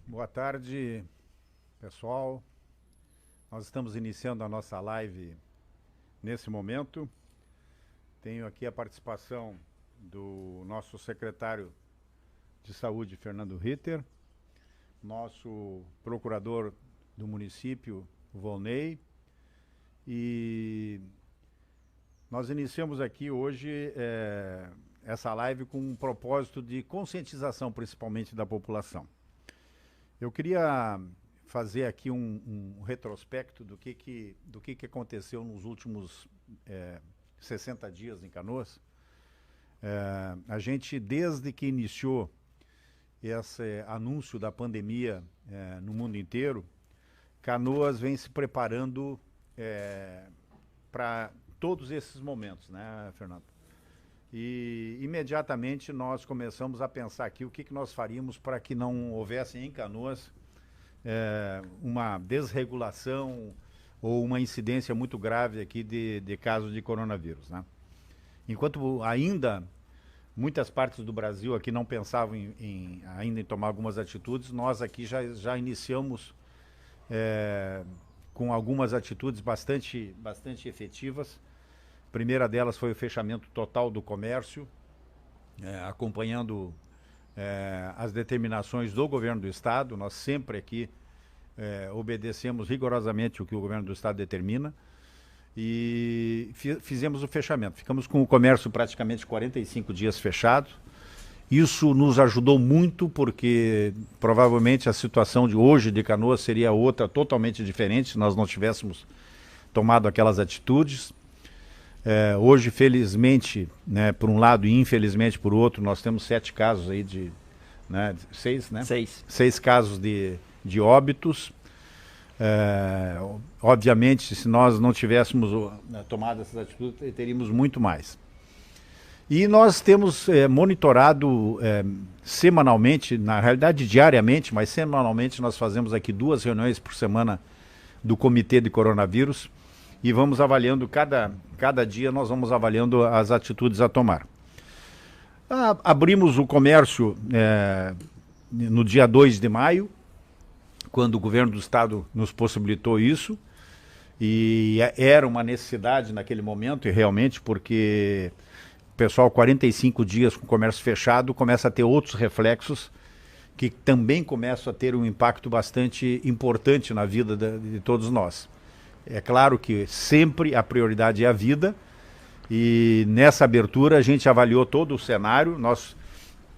Boa tarde, pessoal. Nós estamos iniciando a nossa live nesse momento. Tenho aqui a participação do nosso secretário de Saúde, Fernando Ritter, nosso procurador do município, Volney, e nós iniciamos aqui hoje essa live com um propósito de conscientização, principalmente da população. Eu queria fazer aqui um retrospecto do que aconteceu nos últimos 60 dias em Canoas. A gente, desde que iniciou esse anúncio da pandemia no mundo inteiro, Canoas vem se preparando para todos esses momentos, né, Fernando? E imediatamente nós começamos a pensar aqui o que nós faríamos para que não houvesse em Canoas uma desregulação ou uma incidência muito grave aqui de casos de coronavírus, né? Enquanto ainda muitas partes do Brasil aqui não pensavam ainda em tomar algumas atitudes, nós aqui já iniciamos com algumas atitudes bastante efetivas. A primeira delas foi o fechamento total do comércio, acompanhando as determinações do governo do estado. Nós sempre aqui obedecemos rigorosamente o que o governo do estado determina e fizemos o fechamento. Ficamos com o comércio praticamente 45 dias fechado. Isso nos ajudou muito porque provavelmente a situação de hoje de Canoas seria outra totalmente diferente se nós não tivéssemos tomado aquelas atitudes. Hoje, felizmente, né, por um lado e infelizmente por outro, nós temos 7 casos aí seis, né? Seis casos de óbitos. Obviamente, se nós não tivéssemos tomado essas atitudes, teríamos muito mais. E nós temos monitorado semanalmente, na realidade diariamente, mas semanalmente nós fazemos aqui 2 reuniões por semana do Comitê de Coronavírus e vamos avaliando, cada dia nós vamos avaliando as atitudes a tomar. Abrimos o comércio no dia 2 de maio, quando o governo do estado nos possibilitou isso, e era uma necessidade naquele momento, e realmente, porque o pessoal 45 dias com o comércio fechado começa a ter outros reflexos que também começam a ter um impacto bastante importante na vida de todos nós. É claro que sempre a prioridade é a vida, e nessa abertura a gente avaliou todo o cenário.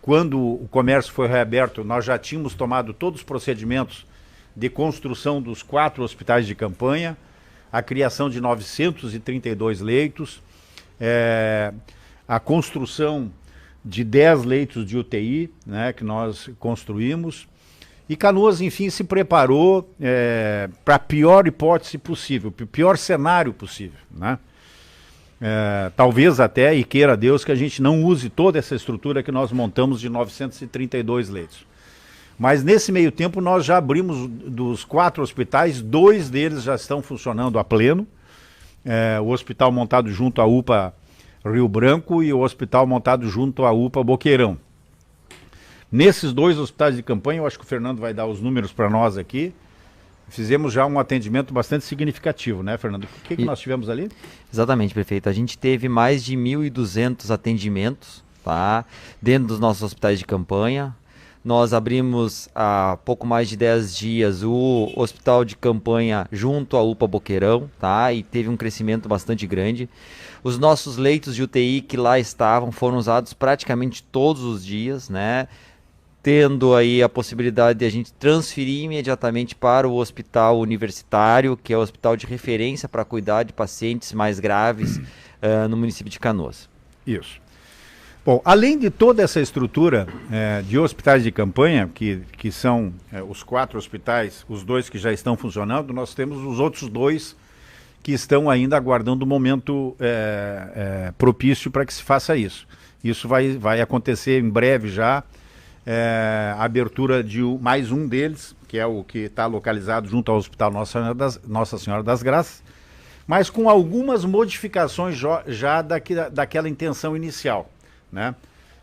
Quando o comércio foi reaberto, nós já tínhamos tomado todos os procedimentos de construção dos 4 hospitais de campanha, a criação de 932 leitos, a construção de 10 leitos de UTI, né, que nós construímos. E Canoas, enfim, se preparou para a pior hipótese possível, para o pior cenário possível, né? Talvez até, e queira Deus, que a gente não use toda essa estrutura que nós montamos de 932 leitos. Mas nesse meio tempo nós já abrimos dos 4 hospitais, 2 deles já estão funcionando a pleno. O hospital montado junto à UPA Rio Branco e o hospital montado junto à UPA Boqueirão. Nesses 2 hospitais de campanha, eu acho que o Fernando vai dar os números para nós aqui, fizemos já um atendimento bastante significativo, né, Fernando? O que nós tivemos ali? Exatamente, prefeito. A gente teve mais de 1.200 atendimentos, tá, dentro dos nossos hospitais de campanha. Nós abrimos há pouco mais de 10 dias o hospital de campanha junto à UPA Boqueirão, tá, e teve um crescimento bastante grande. Os nossos leitos de UTI que lá estavam foram usados praticamente todos os dias, né? Tendo aí a possibilidade de a gente transferir imediatamente para o hospital universitário, que é o hospital de referência para cuidar de pacientes mais graves no município de Canoas. Isso. Bom, além de toda essa estrutura de hospitais de campanha, que são os 4 hospitais, os 2 que já estão funcionando, nós temos os outros 2 que estão ainda aguardando o momento propício para que se faça isso. Isso vai acontecer em breve já, a abertura de mais um deles, que é o que está localizado junto ao Hospital Nossa Senhora das Graças, mas com algumas modificações já daquela intenção inicial, né?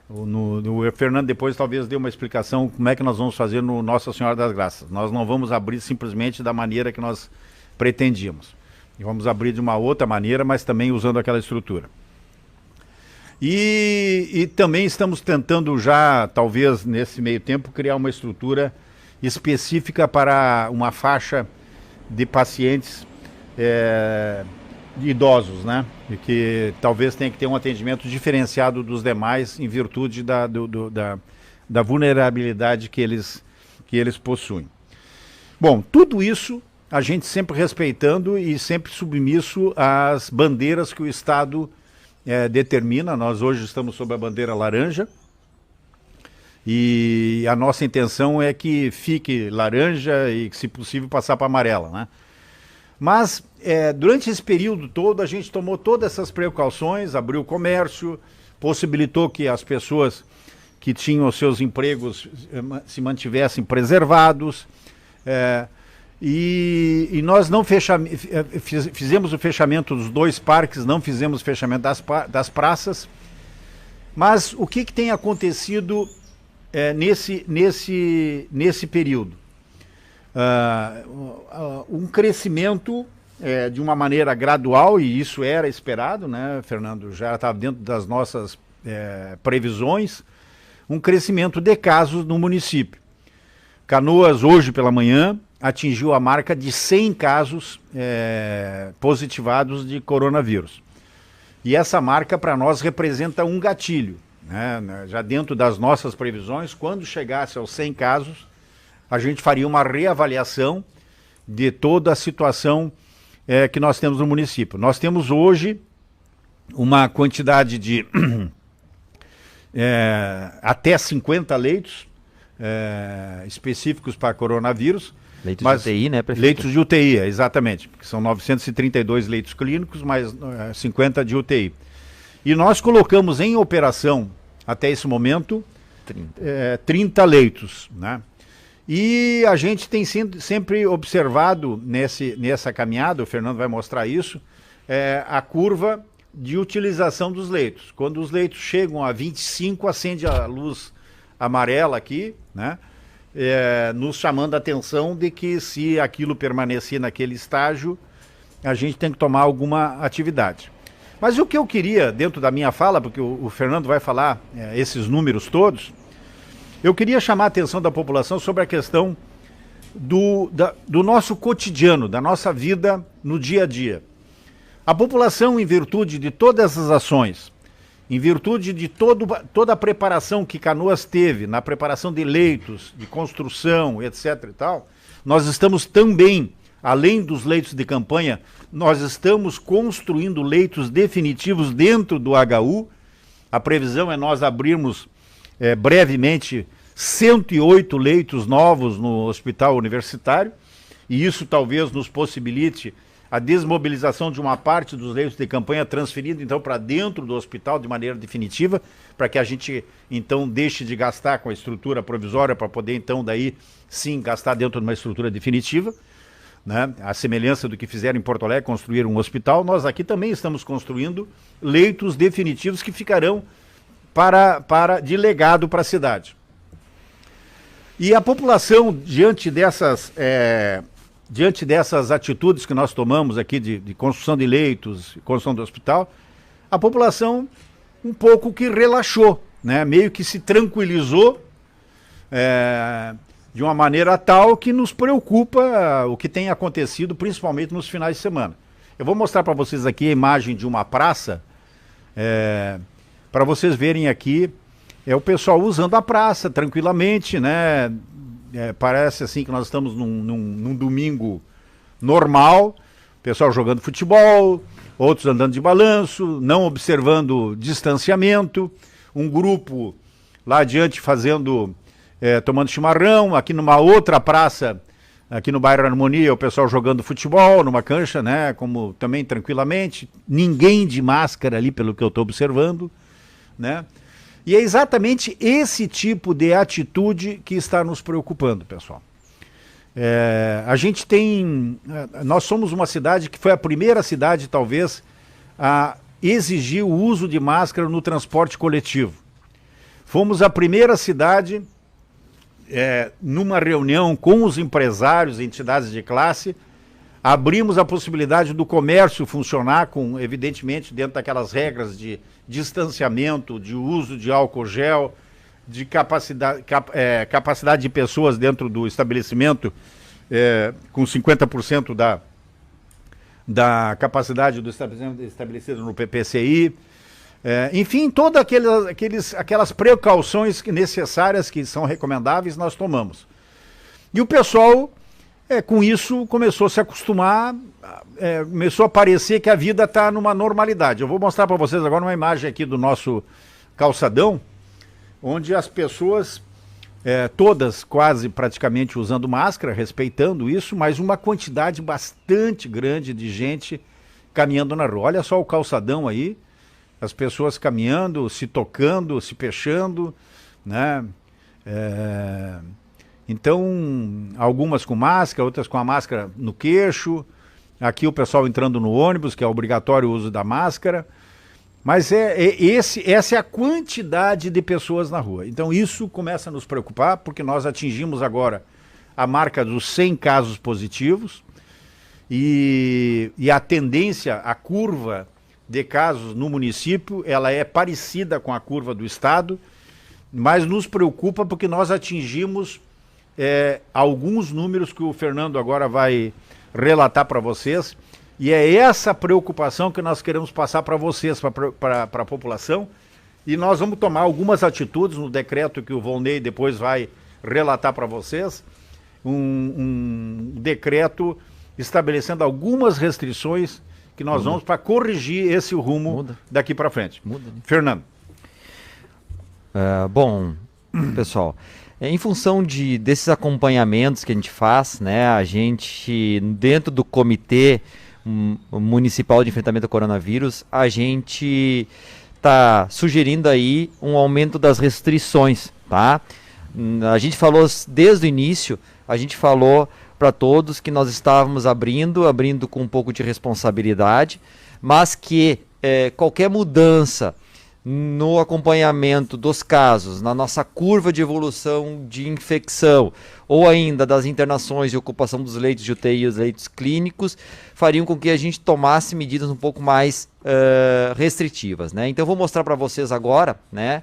O Fernando depois talvez dê uma explicação como é que nós vamos fazer no Nossa Senhora das Graças. Nós não vamos abrir simplesmente da maneira que nós pretendíamos. Vamos abrir de uma outra maneira, mas também usando aquela estrutura. E também estamos tentando já, talvez nesse meio tempo, criar uma estrutura específica para uma faixa de pacientes idosos, né? E que talvez tenha que ter um atendimento diferenciado dos demais em virtude da vulnerabilidade que eles possuem. Bom, tudo isso a gente sempre respeitando e sempre submisso às bandeiras que o Estado determina. Nós hoje estamos sob a bandeira laranja e a nossa intenção é que fique laranja e que, se possível, passar para amarela, né? Mas durante esse período todo a gente tomou todas essas precauções, abriu o comércio, possibilitou que as pessoas que tinham os seus empregos se mantivessem preservados, e nós não fizemos o fechamento dos 2 parques, não fizemos o fechamento das praças. Mas o que tem acontecido nesse período? Um crescimento de uma maneira gradual, e isso era esperado, né, Fernando? Já estava dentro das nossas previsões, um crescimento de casos no município. Canoas, hoje pela manhã, atingiu a marca de 100 casos positivados de coronavírus. E essa marca para nós representa um gatilho, né? Já dentro das nossas previsões, quando chegasse aos 100 casos, a gente faria uma reavaliação de toda a situação que nós temos no município. Nós temos hoje uma quantidade de até 50 leitos específicos para coronavírus. Leitos de UTI, né, prefeito? Leitos de UTI, exatamente, porque são 932 leitos clínicos, mais 50 de UTI. E nós colocamos em operação, até esse momento, 30 leitos, né? E a gente tem sempre observado nessa caminhada, o Fernando vai mostrar isso, a curva de utilização dos leitos. Quando os leitos chegam a 25, acende a luz amarela aqui, né? Nos chamando a atenção de que, se aquilo permanecer naquele estágio, a gente tem que tomar alguma atividade. Mas o que eu queria, dentro da minha fala, porque o Fernando vai falar esses números todos, eu queria chamar a atenção da população sobre a questão do nosso cotidiano, da nossa vida no dia a dia. A população, em virtude de todas essas ações, em virtude de toda a preparação que Canoas teve, na preparação de leitos, de construção, etc. e tal, nós estamos também, além dos leitos de campanha, nós estamos construindo leitos definitivos dentro do HU. A previsão é nós abrirmos brevemente 108 leitos novos no hospital universitário, e isso talvez nos possibilite a desmobilização de uma parte dos leitos de campanha, transferindo então para dentro do hospital de maneira definitiva, para que a gente então deixe de gastar com a estrutura provisória, para poder então daí sim gastar dentro de uma estrutura definitiva, né? A semelhança do que fizeram em Porto Alegre, construir um hospital, nós aqui também estamos construindo leitos definitivos que ficarão de legado para a cidade. E a população, diante dessas atitudes que nós tomamos aqui de construção de leitos, construção do hospital, a população um pouco que relaxou, né? Meio que se tranquilizou de uma maneira tal que nos preocupa o que tem acontecido, principalmente nos finais de semana. Eu vou mostrar para vocês aqui a imagem de uma praça, para vocês verem aqui o pessoal usando a praça tranquilamente, né? Parece assim que nós estamos num domingo normal, pessoal jogando futebol, outros andando de balanço, não observando distanciamento, um grupo lá adiante tomando chimarrão, aqui numa outra praça, aqui no bairro Harmonia, o pessoal jogando futebol numa cancha, né, como também tranquilamente, ninguém de máscara ali pelo que eu estou observando, né? E é exatamente esse tipo de atitude que está nos preocupando, pessoal. Nós somos uma cidade que foi a primeira cidade, talvez, a exigir o uso de máscara no transporte coletivo. Fomos a primeira cidade, numa reunião com os empresários, entidades de classe, abrimos a possibilidade do comércio funcionar, evidentemente, dentro daquelas regras de distanciamento, de uso de álcool gel, de capacidade de pessoas dentro do estabelecimento, com 50% da capacidade do estabelecimento estabelecida no PPCI. Enfim, todas aquelas precauções necessárias que são recomendáveis, nós tomamos. E o pessoal, com isso, começou a se acostumar, começou a parecer que a vida está numa normalidade. Eu vou mostrar para vocês agora uma imagem aqui do nosso calçadão, onde as pessoas, todas quase praticamente usando máscara, respeitando isso, mas uma quantidade bastante grande de gente caminhando na rua. Olha só o calçadão aí, as pessoas caminhando, se tocando, se fechando, né? Então, algumas com máscara, outras com a máscara no queixo. Aqui o pessoal entrando no ônibus, que é obrigatório o uso da máscara. Mas essa é a quantidade de pessoas na rua. Então isso começa a nos preocupar, porque nós atingimos agora a marca dos 100 casos positivos. E a tendência, a curva de casos no município, ela é parecida com a curva do estado, mas nos preocupa porque nós atingimos alguns números que o Fernando agora vai relatar para vocês, e é essa preocupação que nós queremos passar para vocês, para a população, e nós vamos tomar algumas atitudes no decreto que o Volney depois vai relatar para vocês, um decreto estabelecendo algumas restrições que nós vamos para corrigir esse rumo daqui para frente. Fernando. Bom, pessoal, em função desses acompanhamentos que a gente faz, né, a gente, dentro do Comitê Municipal de Enfrentamento ao Coronavírus, a gente está sugerindo aí um aumento das restrições, tá? A gente falou desde o início, a gente falou para todos que nós estávamos abrindo com um pouco de responsabilidade, mas que qualquer mudança no acompanhamento dos casos, na nossa curva de evolução de infecção, ou ainda das internações e ocupação dos leitos de UTI e os leitos clínicos, fariam com que a gente tomasse medidas um pouco mais restritivas, né? Então eu vou mostrar para vocês agora, né,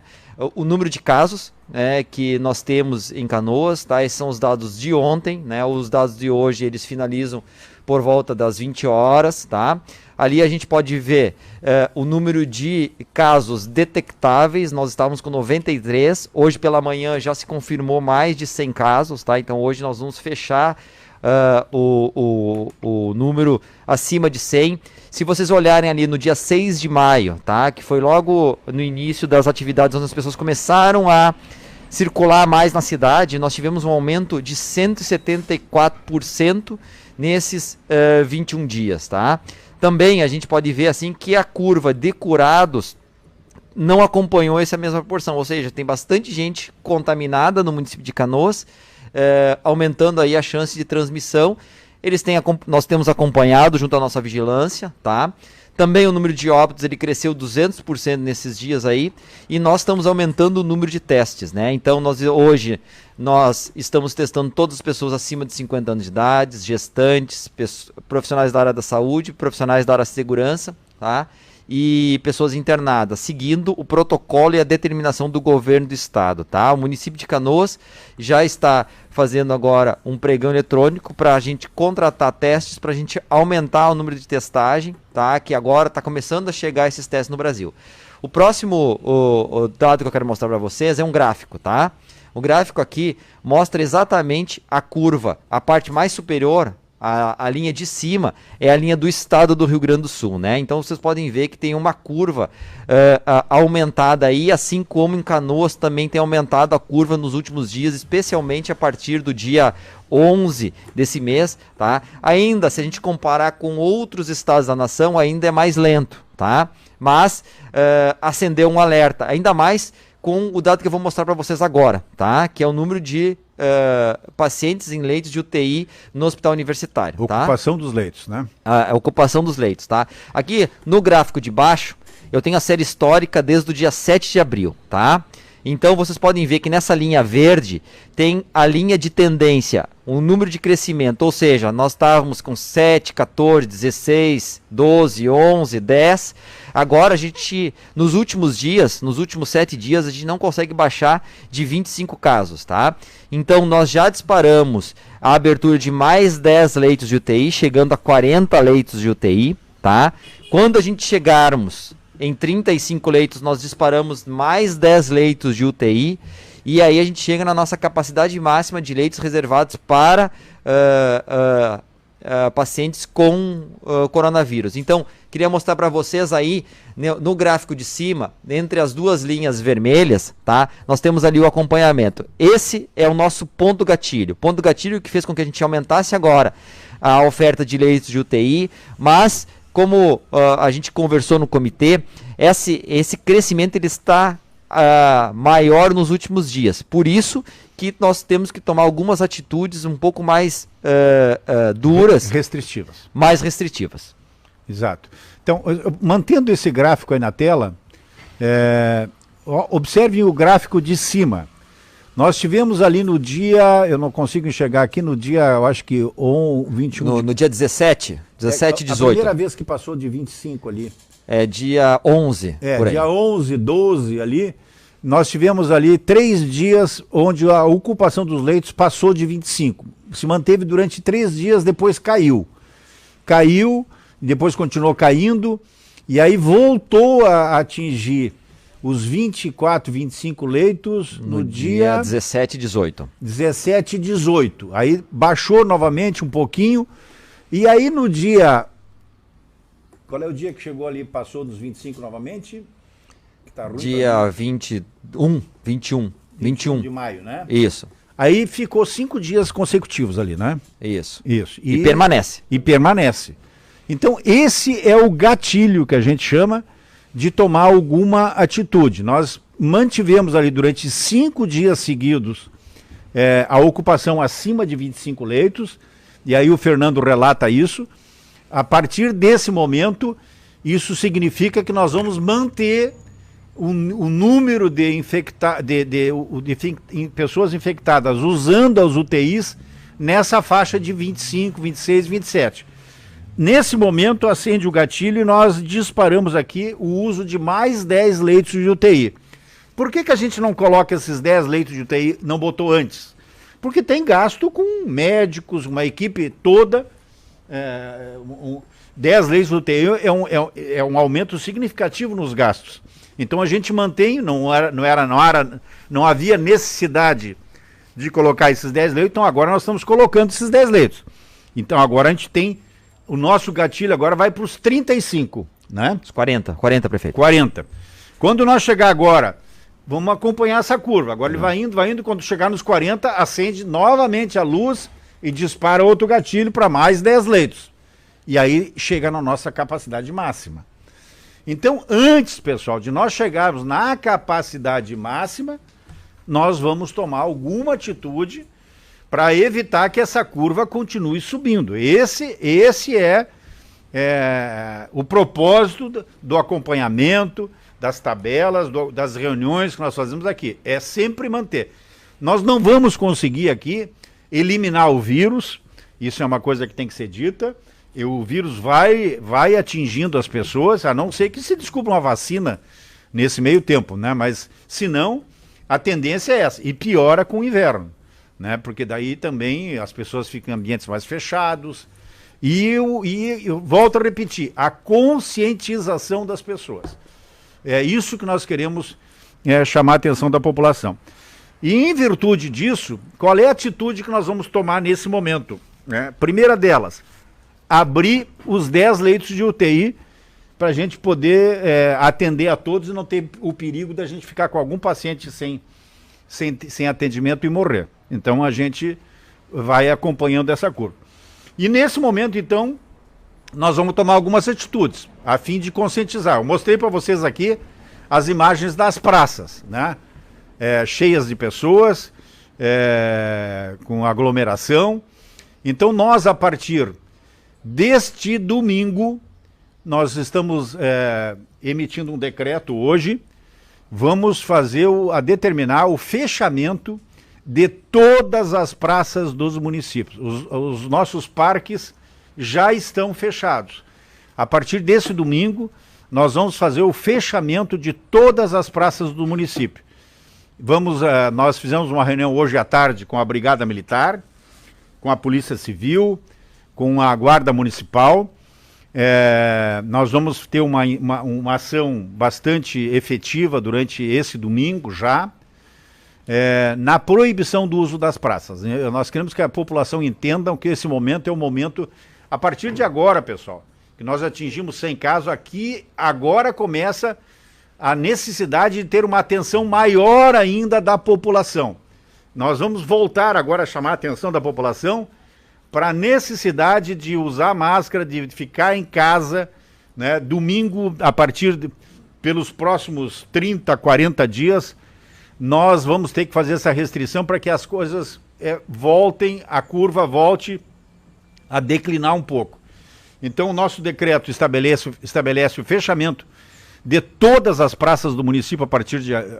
o número de casos, né, que nós temos em Canoas, tá? Esses são os dados de ontem, né? Os dados de hoje eles finalizam por volta das 20 horas, tá? Ali a gente pode ver o número de casos detectáveis. Nós estávamos com 93, hoje pela manhã já se confirmou mais de 100 casos, tá? Então hoje nós vamos fechar o número acima de 100. Se vocês olharem ali no dia 6 de maio, tá? Que foi logo no início das atividades onde as pessoas começaram a circular mais na cidade, nós tivemos um aumento de 174% nesses 21 dias, tá? Também a gente pode ver assim que a curva de curados não acompanhou essa mesma proporção, ou seja, tem bastante gente contaminada no município de Canoas, aumentando aí a chance de transmissão. Nós temos acompanhado junto à nossa vigilância, tá? Também o número de óbitos ele cresceu 200% nesses dias aí, e nós estamos aumentando o número de testes, né? Então hoje nós estamos testando todas as pessoas acima de 50 anos de idade, gestantes, profissionais da área da saúde, profissionais da área da segurança, tá? E pessoas internadas, seguindo o protocolo e a determinação do governo do estado, tá? O município de Canoas já está fazendo agora um pregão eletrônico para a gente contratar testes, para a gente aumentar o número de testagem, tá? Que agora está começando a chegar esses testes no Brasil. O próximo o dado que eu quero mostrar para vocês é um gráfico, tá? O gráfico aqui mostra exatamente a curva, a parte mais superior. A linha de cima é a linha do estado do Rio Grande do Sul, né? Então vocês podem ver que tem uma curva aumentada aí, assim como em Canoas também tem aumentado a curva nos últimos dias, especialmente a partir do dia 11 desse mês, tá? Ainda, se a gente comparar com outros estados da nação, ainda é mais lento, tá? Mas acendeu um alerta, ainda mais com o dado que eu vou mostrar para vocês agora, tá? Que é o número de pacientes em leitos de UTI no hospital universitário. Ocupação dos leitos, né? A ocupação dos leitos, tá? Aqui no gráfico de baixo, eu tenho a série histórica desde o dia 7 de abril, tá? Então vocês podem ver que nessa linha verde tem a linha de tendência, o número de crescimento, ou seja, nós estávamos com 7, 14, 16, 12, 11, 10. Agora a gente, nos últimos dias, nos últimos 7 dias, a gente não consegue baixar de 25 casos, tá? Então nós já disparamos a abertura de mais 10 leitos de UTI, chegando a 40 leitos de UTI, tá? Quando a gente chegarmos em 35 leitos, nós disparamos mais 10 leitos de UTI, e aí a gente chega na nossa capacidade máxima de leitos reservados para pacientes com coronavírus. Então, queria mostrar para vocês aí, no gráfico de cima, entre as duas linhas vermelhas, tá? Nós temos ali o acompanhamento. Esse é o nosso ponto gatilho. Ponto gatilho que fez com que a gente aumentasse agora a oferta de leitos de UTI, mas como a gente conversou no comitê, esse crescimento ele está maior nos últimos dias. Por isso que nós temos que tomar algumas atitudes um pouco mais duras. Restritivas. Mais restritivas. Exato. Então, mantendo esse gráfico aí na tela, observem o gráfico de cima. Nós tivemos ali no dia, eu não consigo enxergar aqui, no dia, eu acho que 21... No dia 17 e 18. A primeira vez que passou de 25 ali. É dia 11, por aí. Dia 11, 12 ali, nós tivemos ali 3 dias onde a ocupação dos leitos passou de 25. Se manteve durante 3 dias, depois caiu. Caiu, depois continuou caindo, e aí voltou a atingir os 24, 25 leitos no dia 17 e 18. 17 e 18. Aí baixou novamente um pouquinho. E aí no dia... Qual é o dia que chegou ali e passou dos 25 novamente? Que tá ruim, dia 21 de maio, né? Isso. Aí ficou 5 dias consecutivos ali, né? Isso. E permanece. E permanece. Então esse é o gatilho que a gente chama de tomar alguma atitude. Nós mantivemos ali durante 5 dias seguidos a ocupação acima de 25 leitos, e aí o Fernando relata isso. A partir desse momento, isso significa que nós vamos manter o número de pessoas infectadas usando as UTIs nessa faixa de 25, 26, 27. Nesse momento, acende o gatilho e nós disparamos aqui o uso de mais 10 leitos de UTI. Por que a gente não coloca esses 10 leitos de UTI, não botou antes? Porque tem gasto com médicos, uma equipe toda. 10 leitos de UTI é um aumento significativo nos gastos. Então a gente mantém, não havia necessidade de colocar esses 10 leitos, então agora nós estamos colocando esses 10 leitos. Então agora a gente tem... O nosso gatilho agora vai para os 35, né? Os 40, prefeito. 40. Quando nós chegar agora, vamos acompanhar essa curva. Agora ele vai indo, quando chegar nos 40, acende novamente a luz e dispara outro gatilho para mais 10 leitos. E aí chega na nossa capacidade máxima. Então, antes, pessoal, de nós chegarmos na capacidade máxima, nós vamos tomar alguma atitude para evitar que essa curva continue subindo. Esse é o propósito do acompanhamento, das tabelas, das reuniões que nós fazemos aqui. É sempre manter. Nós não vamos conseguir aqui eliminar o vírus, isso é uma coisa que tem que ser dita. O vírus vai atingindo as pessoas, a não ser que se descubra uma vacina nesse meio tempo, né? Mas, se não, a tendência é essa. E piora com o inverno, né? Porque daí também as pessoas ficam em ambientes mais fechados. E eu volto a repetir, a conscientização das pessoas. É isso que nós queremos chamar a atenção da população. E em virtude disso, qual é a atitude que nós vamos tomar nesse momento? Primeira delas, abrir os 10 leitos de UTI para a gente poder atender a todos e não ter o perigo da gente ficar com algum paciente sem atendimento e morrer. Então a gente vai acompanhando essa curva. E nesse momento, então, nós vamos tomar algumas atitudes a fim de conscientizar. Eu mostrei para vocês aqui as imagens das praças, né? Cheias de pessoas, com aglomeração. Então nós, a partir deste domingo, nós estamos emitindo um decreto hoje vamos fazer determinar o fechamento de todas as praças dos municípios. Os nossos parques já estão fechados. A partir desse domingo, nós vamos fazer o fechamento de todas as praças do município. Nós fizemos uma reunião hoje à tarde com a Brigada Militar, com a Polícia Civil, com a Guarda Municipal. Nós vamos ter uma ação bastante efetiva durante esse domingo já, na proibição do uso das praças. Nós queremos que a população entenda que esse momento é o momento, a partir de agora, pessoal, que nós atingimos 100 casos aqui, agora começa a necessidade de ter uma atenção maior ainda da população. Nós vamos voltar agora a chamar a atenção da população para a necessidade de usar máscara, de ficar em casa, né? Domingo, pelos próximos 30, 40 dias, nós vamos ter que fazer essa restrição para que as coisas voltem, a curva volte a declinar um pouco. Então, o nosso decreto estabelece o fechamento de todas as praças do município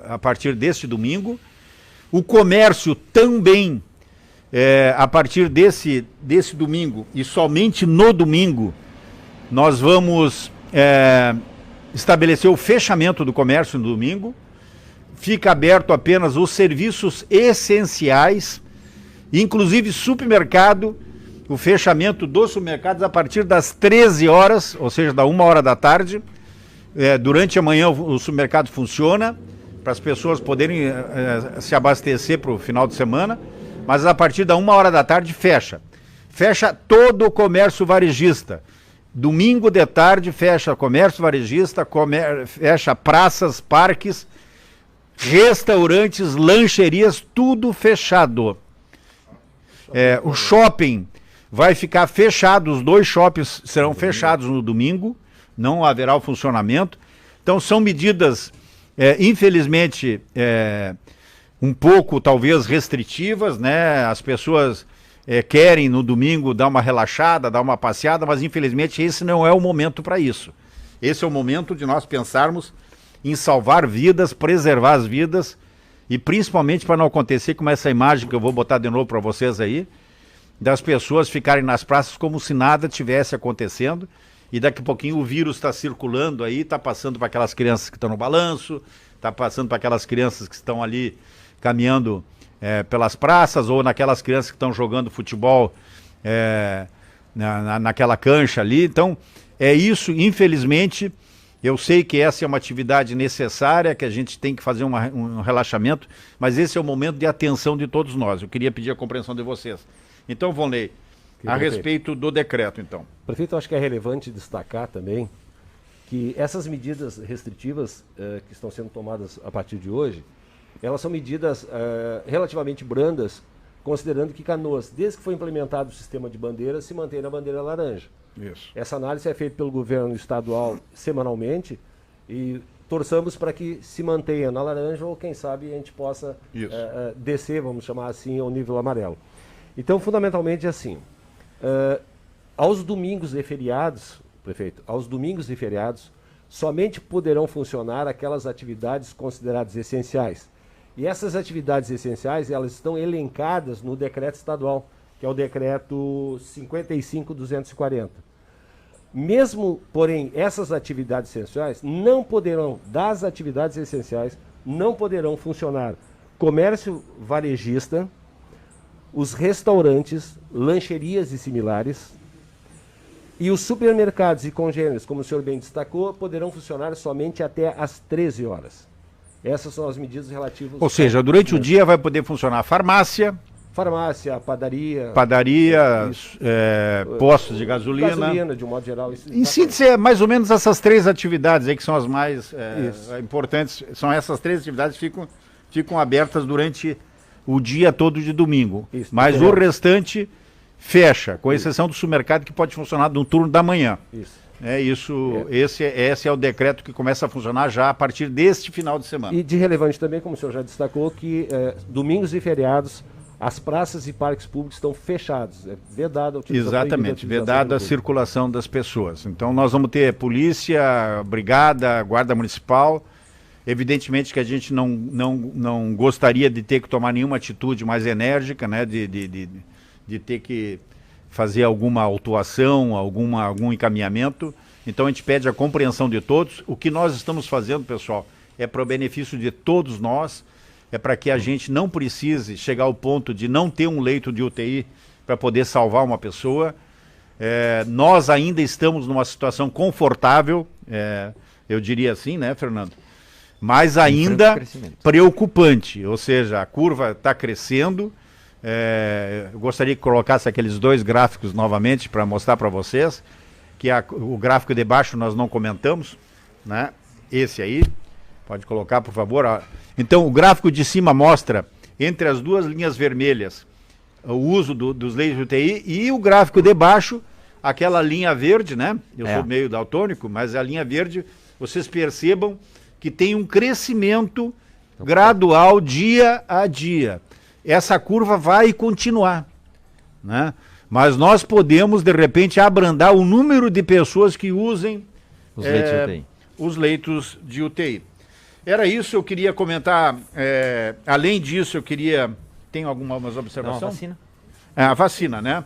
a partir deste domingo. O comércio também, a partir desse domingo, e somente no domingo, nós vamos estabelecer o fechamento do comércio no domingo. Fica aberto apenas os serviços essenciais, inclusive supermercado, o fechamento dos supermercados a partir das 13 horas, ou seja, da 1h da tarde. Durante a manhã o supermercado funciona, para as pessoas poderem se abastecer para o final de semana, mas a partir da 1h da tarde fecha. Fecha todo o comércio varejista. Domingo de tarde fecha comércio varejista, fecha praças, parques, restaurantes, lancherias, tudo fechado. O shopping vai ficar fechado, os 2 shoppings serão fechados no domingo, não haverá o funcionamento. Então são medidas, infelizmente, um pouco talvez restritivas, né? As pessoas querem no domingo dar uma relaxada, dar uma passeada, mas infelizmente esse não é o momento para isso. Esse é o momento de nós pensarmos em salvar vidas, preservar as vidas, e principalmente para não acontecer como essa imagem que eu vou botar de novo para vocês aí, das pessoas ficarem nas praças como se nada tivesse acontecendo, e daqui a pouquinho o vírus está circulando aí, está passando para aquelas crianças que estão no balanço, está passando para aquelas crianças que estão ali caminhando pelas praças, ou naquelas crianças que estão jogando futebol naquela cancha ali. Então, é isso, infelizmente. Eu sei que essa é uma atividade necessária, que a gente tem que fazer um relaxamento, mas esse é o momento de atenção de todos nós. Eu queria pedir a compreensão de vocês. Então, Vonley, a respeito do decreto, então. Prefeito, eu acho que é relevante destacar também que essas medidas restritivas que estão sendo tomadas a partir de hoje, elas são medidas relativamente brandas, considerando que Canoas, desde que foi implementado o sistema de bandeiras, se mantém na bandeira laranja. Isso. Essa análise é feita pelo governo estadual semanalmente e torçamos para que se mantenha na laranja ou, quem sabe, a gente possa descer, vamos chamar assim, ao nível amarelo. Então, fundamentalmente, assim, aos domingos e feriados, prefeito, aos domingos e feriados, somente poderão funcionar aquelas atividades consideradas essenciais. E essas atividades essenciais, elas estão elencadas no decreto estadual, que é o decreto 55.240. Mesmo, porém, essas atividades essenciais das atividades essenciais, não poderão funcionar comércio varejista, os restaurantes, lancherias e similares, e os supermercados e congêneres, como o senhor bem destacou, poderão funcionar somente até às 13 horas. Essas são as medidas relativas... Ou seja, durante o dia vai poder funcionar a farmácia, padaria, postos de gasolina. De um modo geral. Em síntese, é mais ou menos essas 3 atividades aí que são as mais importantes. São essas 3 atividades que ficam abertas durante o dia todo de domingo. Isso, mas o restante fecha, com exceção do supermercado, que pode funcionar no turno da manhã. Esse é o decreto que começa a funcionar já a partir deste final de semana. E de relevante também, como o senhor já destacou, que domingos e feriados, as praças e parques públicos estão fechados. É vedado a utilização. Exatamente, vedado a circulação das pessoas. Então nós vamos ter polícia, brigada, guarda municipal, Evidentemente que a gente não gostaria de ter que tomar nenhuma atitude mais enérgica, né, de ter que fazer alguma autuação, algum encaminhamento. Então a gente pede a compreensão de todos. O que nós estamos fazendo, pessoal, é para o benefício de todos nós, é para que a gente não precise chegar ao ponto de não ter um leito de UTI para poder salvar uma pessoa. Nós ainda estamos numa situação confortável, eu diria assim, né, Fernando? Mas ainda preocupante, ou seja, a curva está crescendo. Eu gostaria que colocasse aqueles 2 gráficos novamente para mostrar para vocês, que o gráfico de baixo nós não comentamos, né? Esse aí, pode colocar, por favor. Então, o gráfico de cima mostra, entre as 2 linhas vermelhas, o uso dos leitos de UTI, e o gráfico de baixo, aquela linha verde, né? Eu sou meio daltônico, mas a linha verde, vocês percebam que tem um crescimento gradual dia a dia. Essa curva vai continuar, né? Mas nós podemos, de repente, abrandar o número de pessoas que usem os leitos de UTI. Era isso, eu queria comentar. Além disso, eu queria... Tem algumas observações? Não, a vacina. A vacina, né?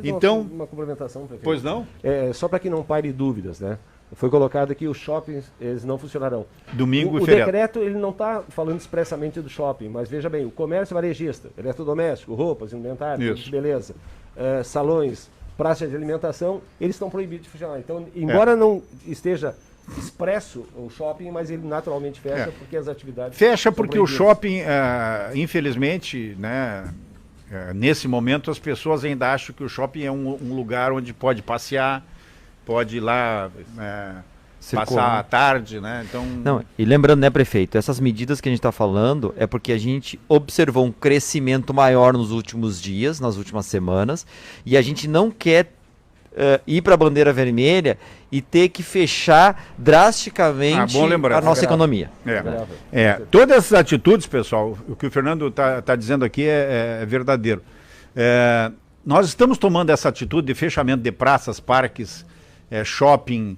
Então... Uma complementação, prefeito. Pois não? Só para que não pare dúvidas, né? Foi colocado que os shoppings, eles não funcionarão. Domingo e feriado. O decreto, ele não está falando expressamente do shopping, mas veja bem, o comércio varejista, eletrodoméstico, roupas, inventário, beleza, salões, praças de alimentação, eles estão proibidos de funcionar. Então, embora não esteja expresso o shopping, mas ele naturalmente fecha porque as atividades... Fecha porque o shopping, infelizmente, né, nesse momento as pessoas ainda acham que o shopping é um lugar onde pode passear, pode ir lá passar a tarde, né? Então... Não, e lembrando, né, prefeito, essas medidas que a gente está falando é porque a gente observou um crescimento maior nos últimos dias, nas últimas semanas, e a gente não quer ir para a bandeira vermelha e ter que fechar drasticamente a nossa economia. Todas essas atitudes, pessoal, o que o Fernando está dizendo aqui é verdadeiro. Nós estamos tomando essa atitude de fechamento de praças, parques, shopping,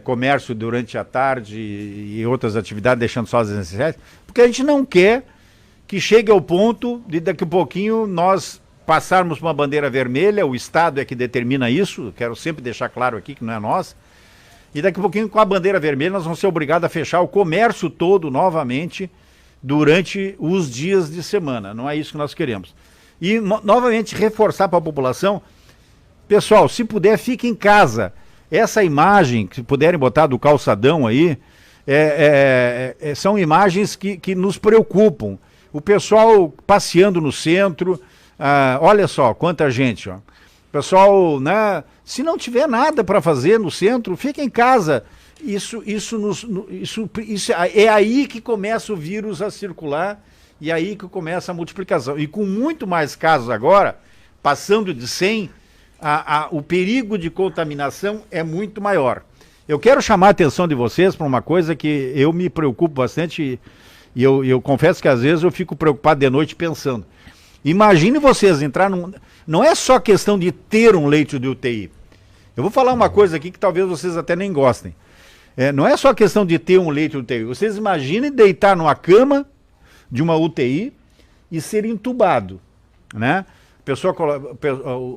comércio durante a tarde e outras atividades, deixando só as necessidades, porque a gente não quer que chegue ao ponto de daqui a pouquinho nós passarmos uma bandeira vermelha. O Estado é que determina isso, quero sempre deixar claro aqui que não é nós, e daqui a pouquinho com a bandeira vermelha nós vamos ser obrigados a fechar o comércio todo novamente durante os dias de semana. Não é isso que nós queremos. E novamente reforçar para a população, pessoal, se puder, fique em casa. Essa imagem, se puderem botar do calçadão aí, são imagens que nos preocupam. O pessoal passeando no centro, olha só quanta gente, ó. Pessoal, né, se não tiver nada para fazer no centro, fica em casa. Isso é aí que começa o vírus a circular e aí que começa a multiplicação. E com muito mais casos agora, passando de 100, o perigo de contaminação é muito maior. Eu quero chamar a atenção de vocês para uma coisa que eu me preocupo bastante e eu confesso que às vezes eu fico preocupado de noite pensando. Imagine vocês entrar num... Não é só questão de ter um leito de UTI. Eu vou falar uma coisa aqui que talvez vocês até nem gostem. Não é só questão de ter um leito de UTI. Vocês imaginem deitar numa cama de uma UTI e ser entubado, né?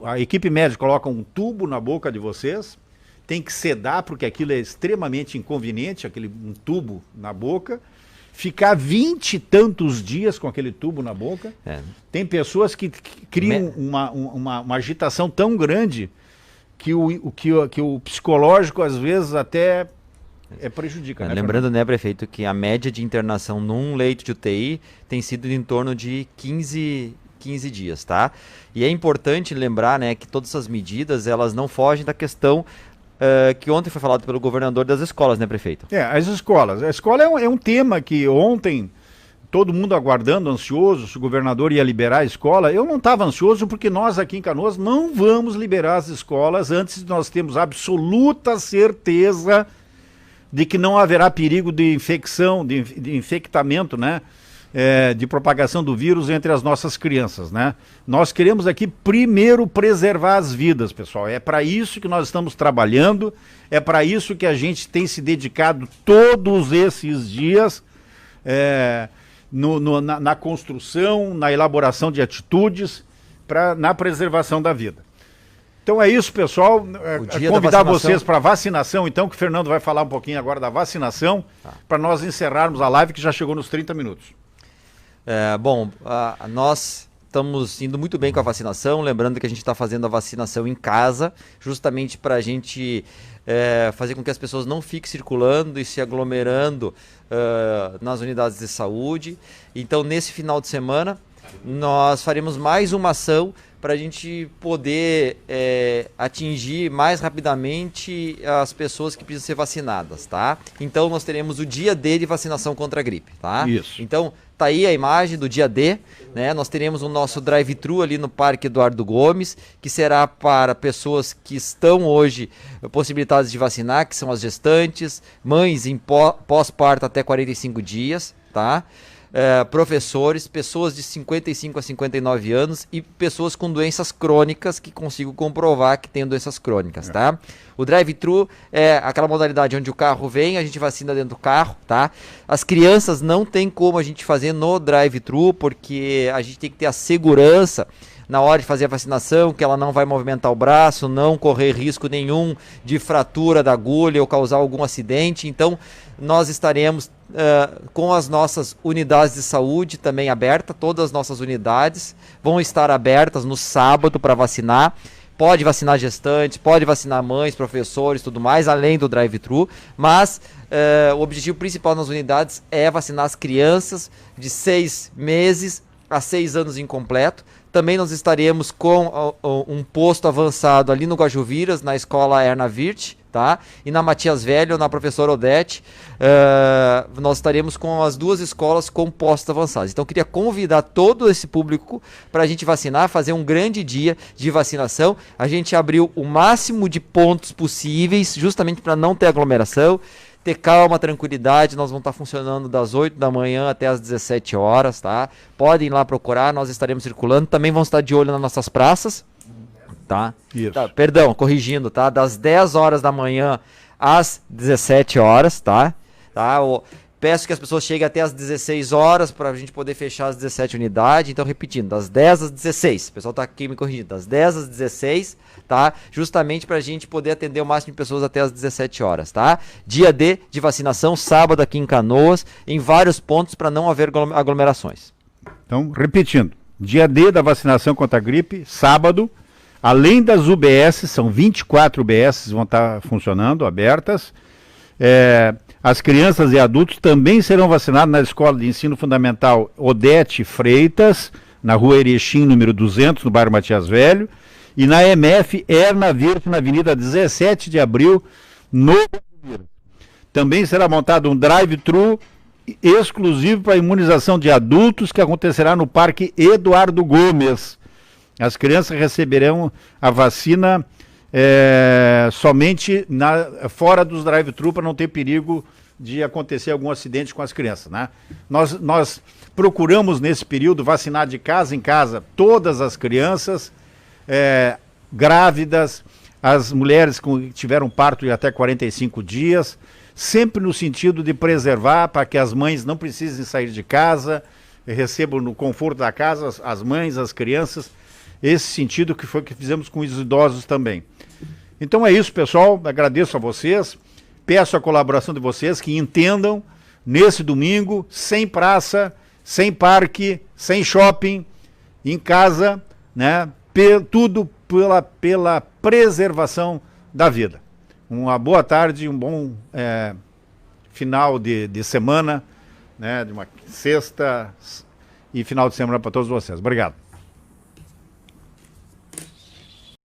A equipe médica coloca um tubo na boca de vocês, tem que sedar porque aquilo é extremamente inconveniente, um tubo na boca, ficar 20 e tantos dias com aquele tubo na boca. Tem pessoas que criam uma agitação tão grande que o psicológico às vezes até prejudica. Né, lembrando, né, prefeito, que a média de internação num leito de UTI tem sido em torno de 15 dias, tá? E é importante lembrar, né, que todas essas medidas, elas não fogem da questão que ontem foi falado pelo governador das escolas, né, prefeito? As escolas. A escola é um tema que ontem, todo mundo aguardando, ansioso, se o governador ia liberar a escola. Eu não estava ansioso porque nós aqui em Canoas não vamos liberar as escolas antes de nós termos absoluta certeza de que não haverá perigo de infecção, de infectamento, né? de propagação do vírus entre as nossas crianças, né? Nós queremos aqui primeiro preservar as vidas, pessoal. É para isso que nós estamos trabalhando, é para isso que a gente tem se dedicado todos esses dias na construção, na elaboração de atitudes na preservação da vida. Então é isso, pessoal. Convidar vocês para a vacinação, então, que o Fernando vai falar um pouquinho agora da vacinação, para nós encerrarmos a live, que já chegou nos 30 minutos. Nós estamos indo muito bem com a vacinação, lembrando que a gente está fazendo a vacinação em casa, justamente para a gente fazer com que as pessoas não fiquem circulando e se aglomerando nas unidades de saúde. Então, nesse final de semana, nós faremos mais uma ação para a gente poder atingir mais rapidamente as pessoas que precisam ser vacinadas, tá? Então nós teremos o dia D de vacinação contra a gripe, tá? Isso. Então tá aí a imagem do dia D, né? Nós teremos o nosso drive-thru ali no Parque Eduardo Gomes, que será para pessoas que estão hoje possibilitadas de vacinar, que são as gestantes, mães em pós-parto até 45 dias, tá? Professores, pessoas de 55 a 59 anos e pessoas com doenças crônicas que consigo comprovar que têm doenças crônicas, tá? O drive-thru é aquela modalidade onde o carro vem, a gente vacina dentro do carro, tá? As crianças não tem como a gente fazer no drive-thru, porque a gente tem que ter a segurança na hora de fazer a vacinação, que ela não vai movimentar o braço, não correr risco nenhum de fratura da agulha ou causar algum acidente. Então, nós estaremos com as nossas unidades de saúde também abertas, todas as nossas unidades vão estar abertas no sábado para vacinar. Pode vacinar gestantes, pode vacinar mães, professores, tudo mais, além do drive-thru, mas o objetivo principal nas unidades é vacinar as crianças de 6 meses a 6 anos incompleto. Também nós estaremos com um posto avançado ali no Guajuviras, na escola Erna Wirth, tá? E na Matias Velho, na professora Odete, nós estaremos com as duas escolas com postos avançados. Então, eu queria convidar todo esse público para a gente vacinar, fazer um grande dia de vacinação. A gente abriu o máximo de pontos possíveis, justamente para não ter aglomeração. Ter calma, tranquilidade, nós vamos estar funcionando das 8 da manhã até as 17 horas, tá? Podem ir lá procurar, nós estaremos circulando, também vamos estar de olho nas nossas praças, tá? Isso. Tá, perdão, corrigindo, tá? Das 10 horas da manhã às 17 horas, tá? Peço que as pessoas cheguem até as 16 horas para a gente poder fechar as 17 unidades. Então, repetindo, das 10 às 16. O pessoal está aqui me corrigindo. Das 10 às 16, tá? Justamente para a gente poder atender o máximo de pessoas até as 17 horas, tá? Dia D de vacinação, sábado aqui em Canoas, em vários pontos para não haver aglomerações. Então, repetindo, dia D da vacinação contra a gripe, sábado, além das UBS, são 24 UBS vão estar funcionando, abertas. As crianças e adultos também serão vacinados na Escola de Ensino Fundamental Odete Freitas, na rua Erechim, número 200, no bairro Matias Velho, e na MF Erna Wirth, na Avenida 17 de Abril, no Guajuviras. Também será montado um drive-thru exclusivo para a imunização de adultos, que acontecerá no Parque Eduardo Gomes. As crianças receberão a vacina somente fora dos drive-thru, para não ter perigo de acontecer algum acidente com as crianças, né? Nós procuramos nesse período vacinar de casa em casa todas as crianças grávidas, as mulheres que tiveram parto de até 45 dias, sempre no sentido de preservar, para que as mães não precisem sair de casa, recebam no conforto da casa as mães, as crianças, esse sentido que foi que fizemos com os idosos também. Então é isso, pessoal, agradeço a vocês, peço a colaboração de vocês, que entendam, nesse domingo, sem praça, sem parque, sem shopping, em casa, né, tudo pela preservação da vida. Uma boa tarde, um bom final de semana, né, de uma sexta e final de semana para todos vocês. Obrigado.